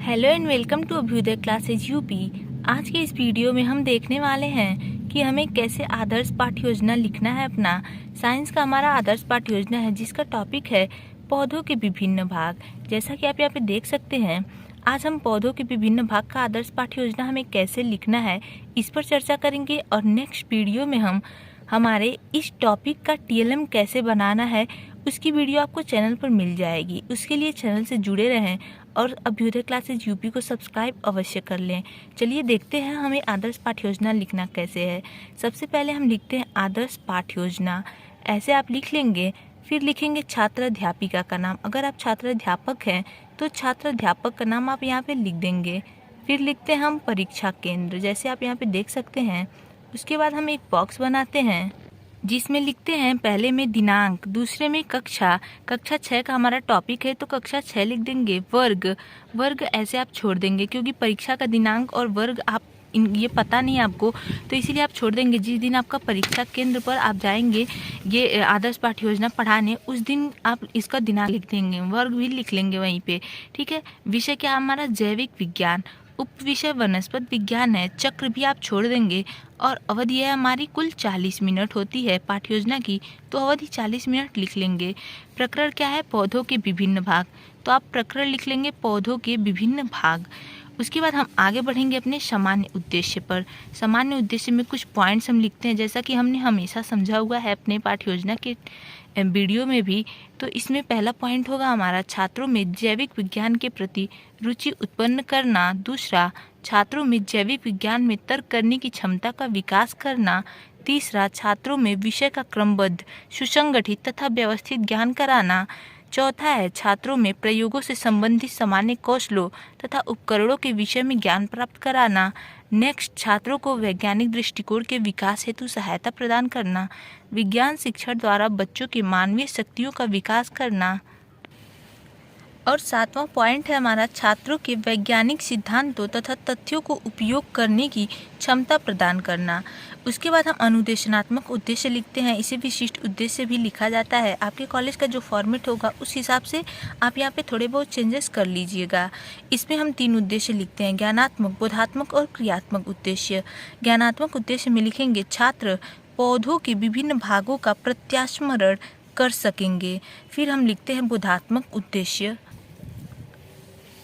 Hello and welcome to Abhyudaya classes UP. आज के इस वीडियो में हम देखने वाले हैं कि हमें कैसे आदर्श पाठ्य योजना लिखना है। अपना साइंस का हमारा आदर्श पाठ्य योजना है जिसका टॉपिक है पौधों के विभिन्न भाग। जैसा कि आप यहाँ पे देख सकते हैं, आज हम पौधों के विभिन्न भाग का आदर्श पाठ्य योजना हमें कैसे लिखना है इस पर चर्चा करेंगे। और नेक्स्ट वीडियो में हम हमारे इस टॉपिक का टीएलएम कैसे बनाना है उसकी वीडियो आपको चैनल पर मिल जाएगी। उसके लिए चैनल से जुड़े रहें और अभ्युदय क्लासेज यूपी को सब्सक्राइब अवश्य कर लें। चलिए देखते हैं हमें आदर्श पाठ्य योजना लिखना कैसे है। सबसे पहले हम लिखते हैं आदर्श पाठ्य योजना। ऐसे आप लिख लेंगे, फिर लिखेंगे छात्र अध्यापिका का नाम। अगर आप छात्र अध्यापक हैं तो छात्र अध्यापक का नाम आप यहाँ पे लिख देंगे। फिर लिखते हैं हम परीक्षा केंद्र, जैसे आप यहाँ पे देख सकते हैं। उसके बाद हम एक बॉक्स बनाते हैं जिसमें लिखते हैं पहले में दिनांक, दूसरे में कक्षा 6 का हमारा टॉपिक है तो कक्षा 6 लिख देंगे। वर्ग ऐसे आप छोड़ देंगे क्योंकि परीक्षा का दिनांक और वर्ग आप ये पता नहीं आपको, तो इसीलिए आप छोड़ देंगे। जिस दिन आपका परीक्षा केंद्र पर आप जाएंगे ये आदर्श पाठ्य योजना पढ़ाने, उस दिन आप इसका दिनांक लिख देंगे, वर्ग भी लिख लेंगे वहीं पे। ठीक है। विषय क्या हमारा जैविक विज्ञान, उप विषय वनस्पति विज्ञान है। चक्र भी आप छोड़ देंगे और अवधि है हमारी कुल 40 मिनट होती है पाठ्य योजना की, तो अवधि 40 मिनट लिख लेंगे। प्रकरण क्या है पौधों के विभिन्न भाग, तो आप प्रकरण लिख लेंगे पौधों के विभिन्न भाग। उसके बाद हम आगे बढ़ेंगे अपने सामान्य उद्देश्य पर। सामान्य उद्देश्य में कुछ पॉइंट्स हम लिखते हैं जैसा कि हमने हमेशा समझा हुआ है अपने पाठ्य योजना के वीडियो में भी। तो इसमें पहला पॉइंट होगा हमारा छात्रों में जैविक विज्ञान के प्रति रुचि उत्पन्न करना। दूसरा, छात्रों में जैविक विज्ञान में तर्क करने की क्षमता का विकास करना। तीसरा, छात्रों में विषय का क्रमबद्ध, सुसंगठित तथा व्यवस्थित ज्ञान कराना। चौथा है छात्रों में प्रयोगों से संबंधित सामान्य कौशलों तथा उपकरणों के विषय में ज्ञान प्राप्त कराना। नेक्स्ट, छात्रों को वैज्ञानिक दृष्टिकोण के विकास हेतु सहायता प्रदान करना। विज्ञान शिक्षण द्वारा बच्चों की मानवीय शक्तियों का विकास करना। और सातवां पॉइंट है हमारा छात्रों के वैज्ञानिक सिद्धांतों तथा तथ्यों को उपयोग करने की क्षमता प्रदान करना। उसके बाद हम अनुदेशनात्मक उद्देश्य लिखते हैं। इसे विशिष्ट उद्देश्य भी लिखा जाता है। आपके कॉलेज का जो फॉर्मेट होगा उस हिसाब से आप यहाँ पे थोड़े बहुत चेंजेस कर लीजिएगा। इसमें हम 3 उद्देश्य लिखते हैं, ज्ञानात्मक, बोधात्मक और क्रियात्मक उद्देश्य। ज्ञानात्मक उद्देश्य में लिखेंगे छात्र पौधों के विभिन्न भागों का प्रत्यास्मरण कर सकेंगे। फिर हम लिखते हैं बोधात्मक उद्देश्य।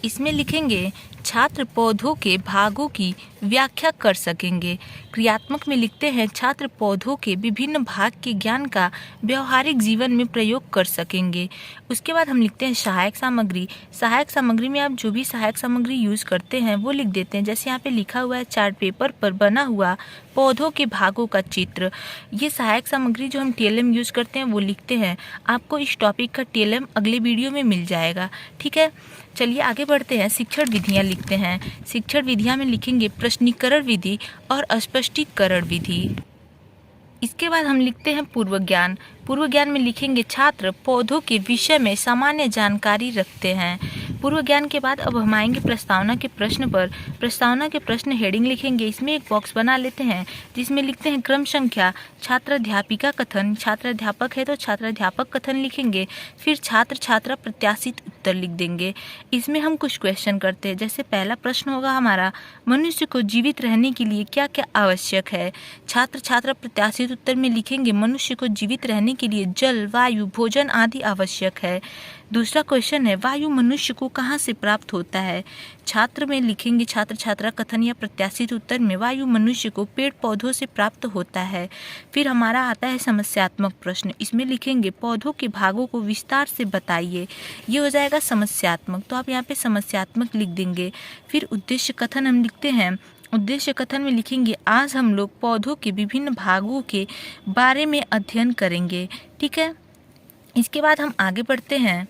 इसमें लिखेंगे छात्र पौधों के भागों की व्याख्या कर सकेंगे। क्रियात्मक में लिखते हैं छात्र पौधों के विभिन्न भाग के ज्ञान का व्यवहारिक जीवन में प्रयोग कर सकेंगे। उसके बाद हम लिखते हैं सहायक सामग्री। सहायक सामग्री में आप जो भी सहायक सामग्री यूज़ करते हैं वो लिख देते हैं। जैसे यहाँ पे लिखा हुआ है चार्ट पेपर पर बना हुआ पौधों के भागों का चित्र। ये सहायक सामग्री जो हम टीएलएम यूज़ करते हैं वो लिखते हैं। आपको इस टॉपिक का टीएलएम अगले वीडियो में मिल जाएगा। ठीक है, चलिए आगे बढ़ते हैं। शिक्षण विधियाँ लिखते हैं। शिक्षण विधियाँ में लिखेंगे प्रश्नीकरण विधि और स्पष्टीकरण विधि। इसके बाद हम लिखते हैं पूर्व ज्ञान। पूर्व ज्ञान में लिखेंगे छात्र पौधों के विषय में सामान्य जानकारी रखते हैं। पूर्व ज्ञान के बाद अब हम आएंगे प्रस्तावना के प्रश्न पर। प्रस्तावना के प्रश्न हेडिंग लिखेंगे। इसमें एक बॉक्स बना लेते हैं जिसमें लिखते हैं क्रम संख्या, छात्र अध्यापिका कथन, छात्र अध्यापक है तो छात्र अध्यापक कथन लिखेंगे। फिर छात्र छात्रा प्रत्याशित उत्तर लिख देंगे। इसमें हम कुछ क्वेश्चन करते हैं। जैसे पहला प्रश्न होगा हमारा, मनुष्य को जीवित रहने के लिए क्या क्या आवश्यक है। छात्र छात्रा प्रत्याशित उत्तर में लिखेंगे मनुष्य को जीवित रहने के लिए जल, वायु, भोजन आदि आवश्यक है। दूसरा क्वेश्चन है, वायु मनुष्य को कहाँ से प्राप्त होता है। छात्र में लिखेंगे छात्र छात्रा कथन या प्रत्याशित उत्तर में वायु मनुष्य को पेड़ पौधों से प्राप्त होता है। फिर हमारा आता है समस्यात्मक प्रश्न। इसमें लिखेंगे पौधों के भागों को विस्तार से बताइए। ये हो जाएगा समस्यात्मक, तो आप यहाँ पे समस्यात्मक लिख देंगे। फिर उद्देश्य कथन हम लिखते हैं। उद्देश्य कथन में लिखेंगे आज हम लोग पौधों के विभिन्न भागों के बारे में अध्ययन करेंगे। ठीक है, इसके बाद हम आगे बढ़ते हैं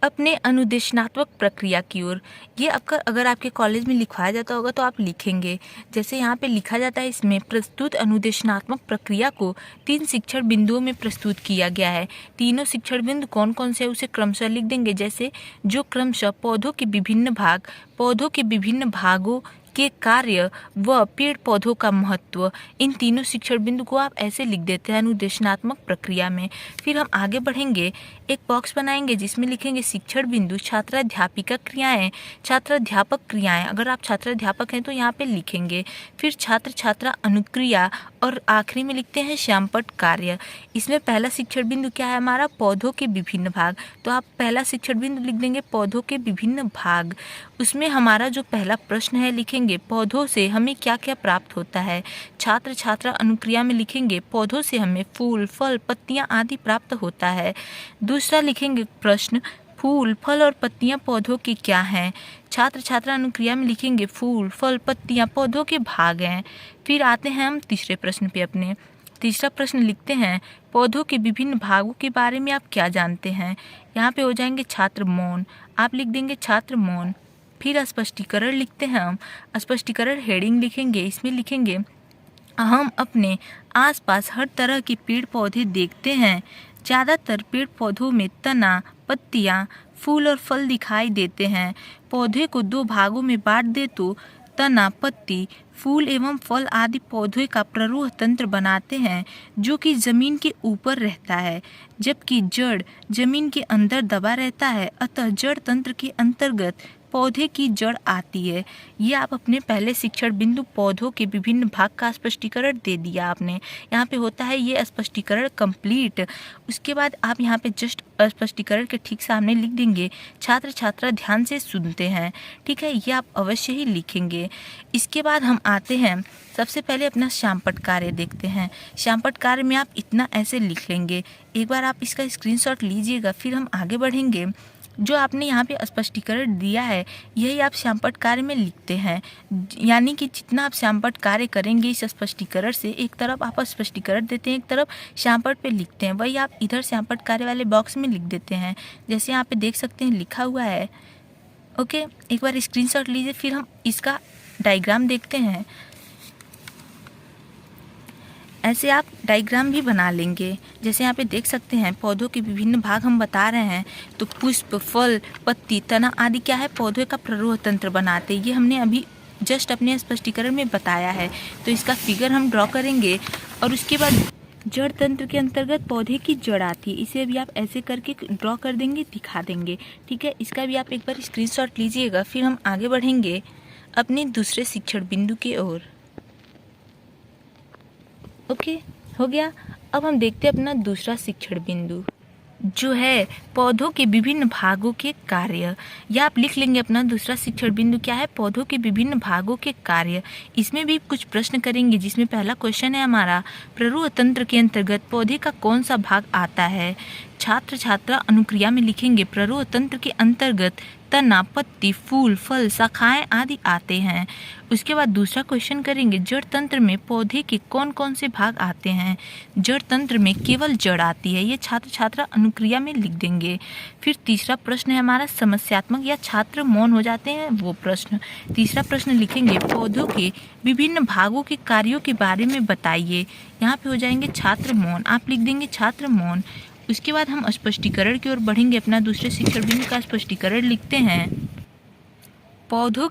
अपने अनुदेशनात्मक प्रक्रिया की ओर। ये अगर आपके कॉलेज में लिखवाया जाता होगा तो आप लिखेंगे। जैसे यहाँ पे लिखा जाता है, इसमें प्रस्तुत अनुदेशनात्मक प्रक्रिया को 3 शिक्षण बिंदुओं में प्रस्तुत किया गया है। तीनों शिक्षण बिंदु कौन कौन से उसे क्रमशः लिख देंगे। जैसे जो क्रमशः पौधों के विभिन्न भाग, पौधों के विभिन्न भागों के कार्य व पेड़ पौधों का महत्व। इन तीनों शिक्षण बिंदु को आप ऐसे लिख देते हैं अनुदेशनात्मक प्रक्रिया में। फिर हम आगे बढ़ेंगे, एक बॉक्स बनाएंगे जिसमें लिखेंगे शिक्षण बिंदु छात्राध्यापिका क्रियाएं, छात्राध्यापक क्रियाएं। अगर आप छात्राध्यापक हैं तो यहाँ पे लिखेंगे। फिर छात्र छात्रा अनुक्रिया और आखिरी में लिखते हैं श्यामपट्ट कार्य। इसमें पहला शिक्षण बिंदु क्या है हमारा, पौधों के विभिन्न भाग। तो आप पहला शिक्षण बिंदु लिख देंगे पौधों के विभिन्न भाग। उसमें हमारा जो पहला प्रश्न है लिखेंगे पौधों से हमें क्या क्या प्राप्त होता है। छात्र छात्रा अनुक्रिया में लिखेंगे पौधों से हमें फूल फल पत्तियां आदि प्राप्त होता है। दूसरा लिखेंगे प्रश्न फूल फल और पत्तियां पौधों की क्या हैं। छात्र छात्रा अनुक्रिया में लिखेंगे फूल फल पत्तियां पौधों के भाग हैं। फिर आते हैं हम तीसरे प्रश्न पे अपने। तीसरा प्रश्न लिखते हैं पौधों के विभिन्न भागों के बारे में आप क्या जानते हैं। यहाँ पे हो जाएंगे छात्र मौन, आप लिख देंगे छात्र मौन। फिर स्पष्टीकरण लिखते हैं हम, स्पष्टीकरण हेडिंग लिखेंगे, इसमें लिखेंगे हम अपने आसपास हर तरह के पेड़ पौधे देखते हैं। ज़्यादातर पेड़ पौधों में तना पत्तियाँ फूल और फल दिखाई देते हैं। पौधे को दो भागों में बांट दे तो तना पत्ती फूल एवं फल आदि पौधे का प्ररोह तंत्र बनाते हैं जो कि जमीन के ऊपर रहता है, जबकि जड़ जमीन के अंदर दबा रहता है। अतः जड़ तंत्र के अंतर्गत पौधे की जड़ आती है। ये आप अपने पहले शिक्षण बिंदु पौधों के विभिन्न भाग का स्पष्टीकरण दे दिया आपने। यहाँ पे होता है ये स्पष्टीकरण कंप्लीट। उसके बाद आप यहाँ पे जस्ट स्पष्टीकरण के ठीक सामने लिख देंगे छात्र छात्रा ध्यान से सुनते हैं। ठीक है, ये आप अवश्य ही लिखेंगे। इसके बाद हम आते हैं, सबसे पहले अपना श्यामपट्ट कार्य देखते हैं। श्यामपट्ट कार्य में आप इतना ऐसे लिख लेंगे, एक बार आप इसका स्क्रीनशॉट लीजिएगा। फिर हम आगे बढ़ेंगे, जो आपने यहाँ पे स्पष्टीकरण दिया है यही आप श्यामपट्ट कार्य में लिखते हैं। यानी कि जितना आप श्यामपट्ट कार्य करेंगे इस स्पष्टीकरण से, एक तरफ आप स्पष्टीकरण देते हैं, एक तरफ श्यामपट्ट पे लिखते हैं, वही आप इधर श्यामपट्ट कार्य वाले बॉक्स में लिख देते हैं। जैसे यहाँ पे देख सकते हैं लिखा हुआ है। ओके, एक बार स्क्रीनशॉट लीजिए। फिर हम इसका डायग्राम देखते हैं। ऐसे आप डायग्राम भी बना लेंगे। जैसे यहाँ पे देख सकते हैं पौधों के विभिन्न भाग हम बता रहे हैं, तो पुष्प फल पत्ती तना आदि क्या है, पौधे का प्ररोह तंत्र बनाते। ये हमने अभी जस्ट अपने स्पष्टीकरण में बताया है। तो इसका फिगर हम ड्रॉ करेंगे और उसके बाद जड़ तंत्र के अंतर्गत पौधे की जड़ आती है। इसे भी आप ऐसे करके ड्रॉ कर देंगे, दिखा देंगे। ठीक है, इसका भी आप एक बार स्क्रीनशॉट लीजिएगा। फिर हम आगे बढ़ेंगे अपने दूसरे शिक्षण बिंदु की ओर। ओके, हो गया। अब हम देखते हैं अपना दूसरा शिक्षण बिंदु जो है पौधों के विभिन्न भागों के कार्य। या आप लिख लेंगे अपना दूसरा शिक्षण बिंदु क्या है, पौधों के विभिन्न भागों के कार्य। इसमें भी कुछ प्रश्न करेंगे, जिसमें पहला क्वेश्चन है हमारा प्ररोह तंत्र के अंतर्गत पौधे का कौन सा भाग आता है। छात्र छात्रा अनुक्रिया में लिखेंगे प्ररोह तंत्र के अंतर्गत तना पत्ती फूल फल शाखाएं आदि आते हैं। उसके बाद दूसरा क्वेश्चन करेंगे जड़ तंत्र में पौधे के कौन कौन से भाग आते हैं। जड़ तंत्र में केवल जड़ आती है, ये छात्र छात्रा अनुक्रिया में लिख देंगे। फिर तीसरा प्रश्न है हमारा समस्यात्मक या छात्र मौन हो जाते हैं वो प्रश्न। तीसरा प्रश्न लिखेंगे पौधों के विभिन्न भागों के कार्यों के बारे में बताइए। यहाँ पे हो जाएंगे छात्र मौन, आप लिख देंगे छात्र मौन। उसके बाद हम स्पष्टीकरण की ओर बढ़ेंगे। अपना दूसरे शिक्षण बिंदु का स्पष्टीकरण लिखते हैं पौधों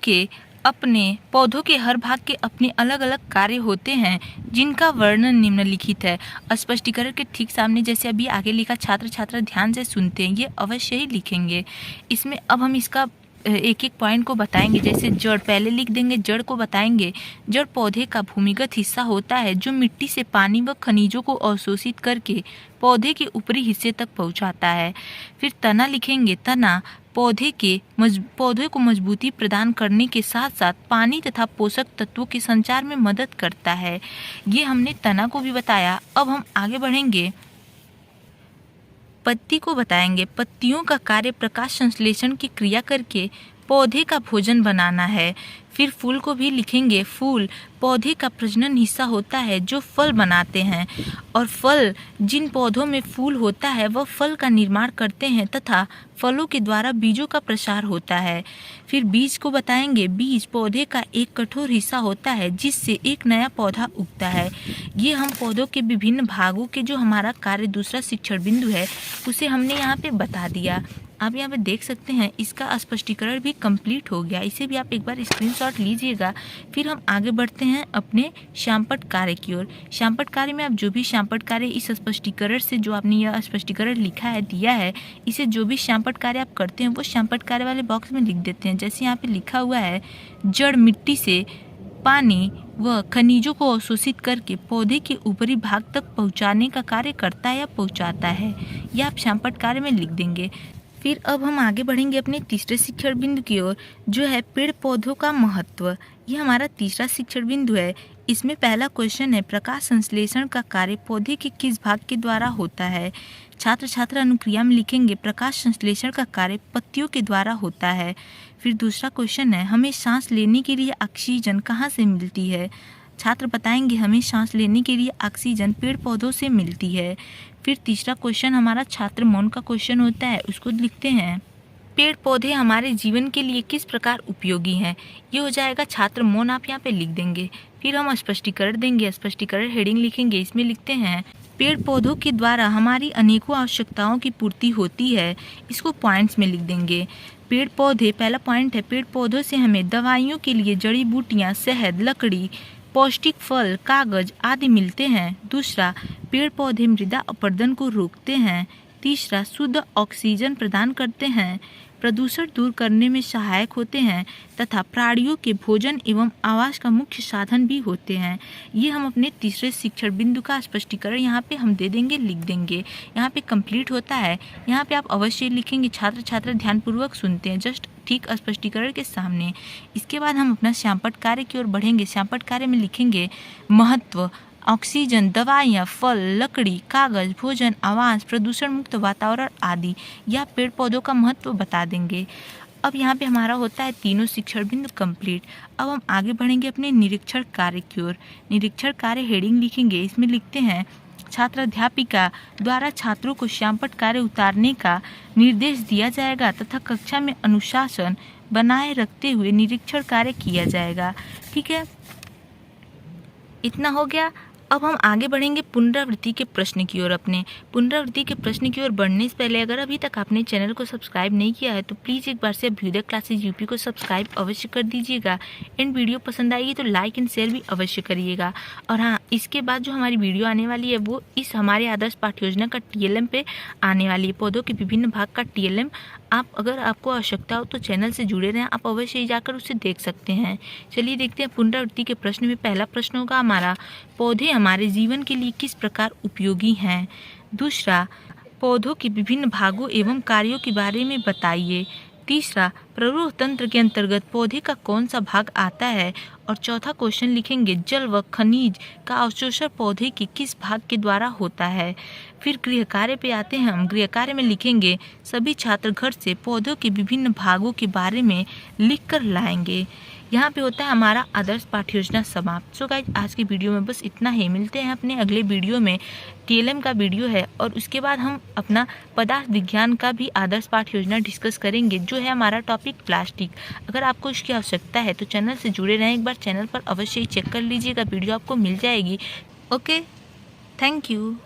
के हर भाग के अपने अलग अलग कार्य होते हैं जिनका वर्णन निम्नलिखित है। स्पष्टीकरण के ठीक सामने जैसे अभी आगे लिखा छात्र छात्रा ध्यान से सुनते हैं, ये अवश्य ही लिखेंगे। इसमें अब हम इसका एक एक पॉइंट को बताएंगे। जैसे जड़ पहले लिख देंगे, जड़ को बताएंगे। जड़ पौधे का भूमिगत हिस्सा होता है जो मिट्टी से पानी व खनिजों को अवशोषित करके पौधे के ऊपरी हिस्से तक पहुंचाता है। फिर तना लिखेंगे, तना पौधे को मजबूती प्रदान करने के साथ साथ पानी तथा पोषक तत्वों के संचार में मदद करता है। ये हमने तना को भी बताया। अब हम आगे बढ़ेंगे, पत्ती को बताएंगे। पत्तियों का कार्य प्रकाश संश्लेषण की क्रिया करके पौधे का भोजन बनाना है। फिर फूल को भी लिखेंगे, फूल पौधे का प्रजनन हिस्सा होता है जो फल बनाते हैं, और फल जिन पौधों में फूल होता है वह फल का निर्माण करते हैं तथा फलों के द्वारा बीजों का प्रसार होता है। फिर बीज को बताएंगे, बीज पौधे का एक कठोर हिस्सा होता है जिससे एक नया पौधा उगता है। ये हम पौधों के विभिन्न भागों के जो हमारा कार्य दूसरा शिक्षण बिंदु है उसे हमने यहाँ पे बता दिया। आप यहाँ पे देख सकते हैं इसका स्पष्टीकरण भी कंप्लीट हो गया। इसे भी आप एक बार स्क्रीनशॉट लीजिएगा। फिर हम आगे बढ़ते हैं अपने श्यामपट्ट कार्य की ओर। श्यामपट्ट कार्य में आप जो भी श्यामपट्ट कार्य इस स्पष्टीकरण से जो आपने यह स्पष्टीकरण लिखा है दिया है, इसे जो भी श्यामपट्ट कार्य आप करते हैं वो श्यामपट्ट कार्य वाले बॉक्स में लिख देते हैं। जैसे यहाँ पे लिखा हुआ है, जड़ मिट्टी से पानी व खनिजों को अवशोषित करके पौधे के ऊपरी भाग तक पहुंचाने का कार्य करता है या पहुंचाता है, यह आप श्यामपट्ट कार्य में लिख देंगे। फिर अब हम आगे बढ़ेंगे अपने तीसरे शिक्षण बिंदु की ओर, जो है पेड़ पौधों का महत्व। यह हमारा तीसरा शिक्षण बिंदु है। इसमें पहला क्वेश्चन है, प्रकाश संश्लेषण का कार्य पौधे के किस भाग के द्वारा होता है। छात्र छात्रा अनुक्रिया में लिखेंगे, प्रकाश संश्लेषण का कार्य पत्तियों के द्वारा होता है। फिर दूसरा क्वेश्चन है, हमें सांस लेने के लिए ऑक्सीजन कहाँ से मिलती है। छात्र बताएंगे, हमें सांस लेने के लिए ऑक्सीजन पेड़ पौधों से मिलती है। फिर तीसरा क्वेश्चन हमारा छात्र मौन का क्वेश्चन होता है, उसको लिखते हैं, पेड़ पौधे हमारे जीवन के लिए किस प्रकार उपयोगी हैं। ये हो जाएगा छात्र मौन, आप यहाँ पे लिख देंगे। फिर हम स्पष्टीकरण देंगे, स्पष्टीकरण हेडिंग लिखेंगे, इसमें लिखते हैं, पेड़ पौधों के द्वारा हमारी अनेकों आवश्यकताओं की पूर्ति होती है। इसको पॉइंट्स में लिख देंगे। पेड़ पौधे, पहला पॉइंट है, पेड़ पौधों से हमें दवाइयों के लिए जड़ी बूटियाँ, शहद, लकड़ी, पौष्टिक फल, कागज आदि मिलते हैं। दूसरा, पेड़ पौधे मृदा अपरदन को रोकते हैं। तीसरा, शुद्ध ऑक्सीजन प्रदान करते हैं, प्रदूषण दूर करने में सहायक होते हैं तथा प्राणियों के भोजन एवं आवास का मुख्य साधन भी होते हैं। ये हम अपने तीसरे शिक्षण बिंदु का स्पष्टीकरण यहाँ पे हम दे देंगे, लिख देंगे। यहाँ पे कंप्लीट होता है। यहाँ पे आप अवश्य लिखेंगे, छात्र छात्रा ध्यानपूर्वक सुनते हैं, जस्ट ठीक स्पष्टीकरण के सामने। इसके बाद हम अपना श्यामपट्ट कार्य की ओर बढ़ेंगे। श्यामपट्ट कार्य में लिखेंगे, महत्व, ऑक्सीजन, दवाइयाँ, फल, लकड़ी, कागज, भोजन, आवास, प्रदूषण मुक्त वातावरण आदि, या पेड़ पौधों का महत्व बता देंगे। अब यहाँ पे हमारा होता है तीनों शिक्षण बिंदु कंप्लीट। अब हम आगे बढ़ेंगे अपने निरीक्षण कार्य की ओर। निरीक्षण कार्य हेडिंग लिखेंगे, इसमें लिखते हैं, छात्राध्यापिका द्वारा छात्रों को श्यामपट्ट कार्य उतारने का निर्देश दिया जाएगा तथा कक्षा में अनुशासन बनाए रखते हुए निरीक्षण कार्य किया जाएगा। ठीक है, इतना हो गया। अब हम आगे बढ़ेंगे पुनरावृत्ति के प्रश्न की ओर। अपने पुनरावृत्ति के प्रश्न की ओर बढ़ने से पहले अगर अभी तक आपने चैनल को सब्सक्राइब नहीं किया है तो प्लीज़ एक बार से अभ्युदय क्लासेज यूपी को सब्सक्राइब अवश्य कर दीजिएगा। एंड वीडियो पसंद आएगी तो लाइक एंड शेयर भी अवश्य करिएगा। और हाँ, इसके बाद जो हमारी वीडियो आने वाली है वो इस हमारे आदर्श पाठ्य योजना का TLM पे आने वाली है। पौधों के विभिन्न भाग का TLM, आप अगर आपको आवश्यकता हो तो चैनल से जुड़े रहें, आप अवश्य ही जाकर उसे देख सकते हैं। चलिए देखते हैं पुनरावृत्ति के प्रश्न में। पहला प्रश्न होगा हमारा, पौधे हमारे जीवन के लिए किस प्रकार उपयोगी हैं। दूसरा, पौधों के विभिन्न भागों एवं कार्यों के बारे में बताइए। तीसरा, प्ररूप तंत्र के अंतर्गत पौधे का कौन सा भाग आता है। और चौथा क्वेश्चन लिखेंगे, जल व खनिज का अवशोषण पौधे के किस भाग के द्वारा होता है। फिर गृह कार्य पे आते हैं हम। गृह कार्य में लिखेंगे, सभी छात्र घर से पौधों के विभिन्न भागों के बारे में लिख कर लाएंगे। यहाँ पे होता है हमारा आदर्श पाठ्य योजना समाप्त। सो गाइज, आज की वीडियो में बस इतना ही। मिलते हैं अपने अगले वीडियो में। TLM का वीडियो है और उसके बाद हम अपना पदार्थ विज्ञान का भी आदर्श पाठ्य योजना डिस्कस करेंगे, जो है हमारा टॉपिक प्लास्टिक। अगर आपको इसकी आवश्यकता है तो चैनल से जुड़े रहें, एक बार चैनल पर अवश्य ही चेक कर लीजिएगा, वीडियो आपको मिल जाएगी। Okay, thank you.